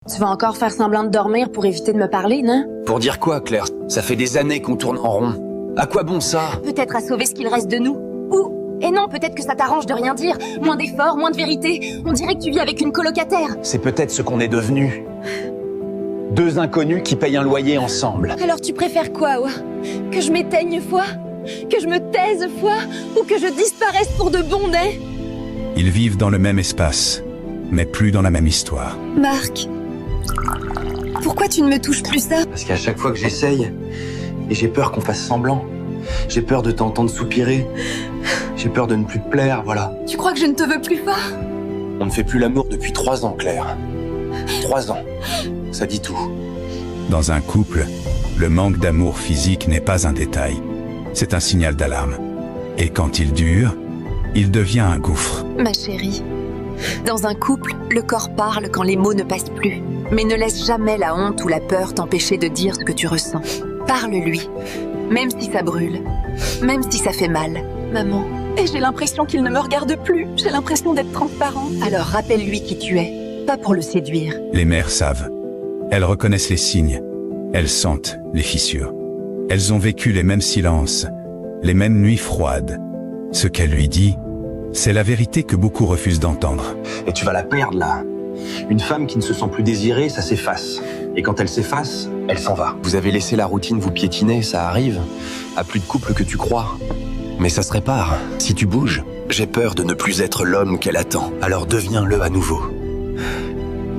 Tu vas encore faire semblant de dormir pour éviter de me parler, non? Pour dire quoi, Claire? Ça fait des années qu'on tourne en rond. À quoi bon ça? Peut-être à sauver ce qu'il reste de nous. Ou... Et non, peut-être que ça t'arrange de rien dire. Moins d'efforts, moins de vérité. On dirait que tu vis avec une colocataire. C'est peut-être ce qu'on est devenus. Deux inconnus qui payent un loyer ensemble. Alors tu préfères quoi, ouais? Que je m'éteigne, foi? Que je me taise, foi? Ou que je disparaisse pour de bon, né? Ils vivent dans le même espace, mais plus dans la même histoire. Marc, pourquoi tu ne me touches plus ça? Parce qu'à chaque fois que j'essaye, et j'ai peur qu'on fasse semblant. J'ai peur de t'entendre soupirer. J'ai peur de ne plus te plaire, voilà. Tu crois que je ne te veux plus fort? On ne fait plus l'amour depuis 3 ans, Claire. 3 ans. Ça dit tout. Dans un couple, le manque d'amour physique n'est pas un détail. C'est un signal d'alarme. Et quand il dure, il devient un gouffre. Ma chérie, dans un couple, le corps parle quand les mots ne passent plus. Mais ne laisse jamais la honte ou la peur t'empêcher de dire ce que tu ressens. Parle-lui, même si ça brûle, même si ça fait mal. Maman, et j'ai l'impression qu'il ne me regarde plus. J'ai l'impression d'être transparente. Alors rappelle-lui qui tu es, pas pour le séduire. Les mères savent. Elles reconnaissent les signes. Elles sentent les fissures. Elles ont vécu les mêmes silences, les mêmes nuits froides. Ce qu'elle lui dit, c'est la vérité que beaucoup refusent d'entendre. Et tu vas la perdre, là. Une femme qui ne se sent plus désirée, ça s'efface. Et quand elle s'efface, elle s'en va. Vous avez laissé la routine vous piétiner, ça arrive. À plus de couple que tu crois. Mais ça se répare, si tu bouges. J'ai peur de ne plus être l'homme qu'elle attend, alors deviens-le à nouveau.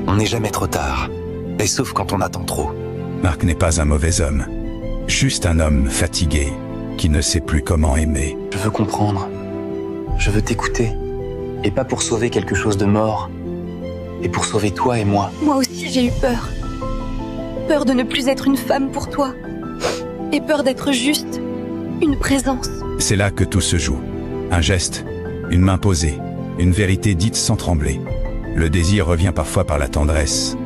On n'est jamais trop tard. Et sauf quand on attend trop. Marc n'est pas un mauvais homme. Juste un homme fatigué, qui ne sait plus comment aimer. Je veux comprendre. Je veux t'écouter. Et pas pour sauver quelque chose de mort. Et pour sauver toi et moi. Moi aussi j'ai eu peur. Peur de ne plus être une femme pour toi. Et peur d'être juste une présence. C'est là que tout se joue. Un geste, une main posée, une vérité dite sans trembler. Le désir revient parfois par la tendresse,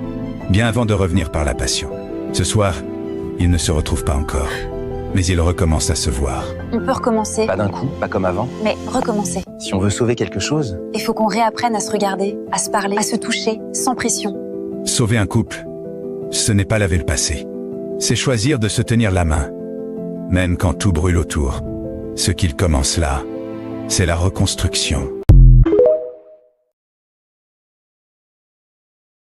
bien avant de revenir par la passion. Ce soir, ils ne se retrouvent pas encore, mais ils recommencent à se voir. On peut recommencer, Pas d'un coup, pas comme avant. mais recommencer. Si on veut sauver quelque chose, Il faut qu'on réapprenne à se regarder, à se parler, à se toucher, sans pression. Sauver un couple, ce n'est pas laver le passé. C'est choisir de se tenir la main, même quand tout brûle autour. Ce qu'il commence là, c'est la reconstruction.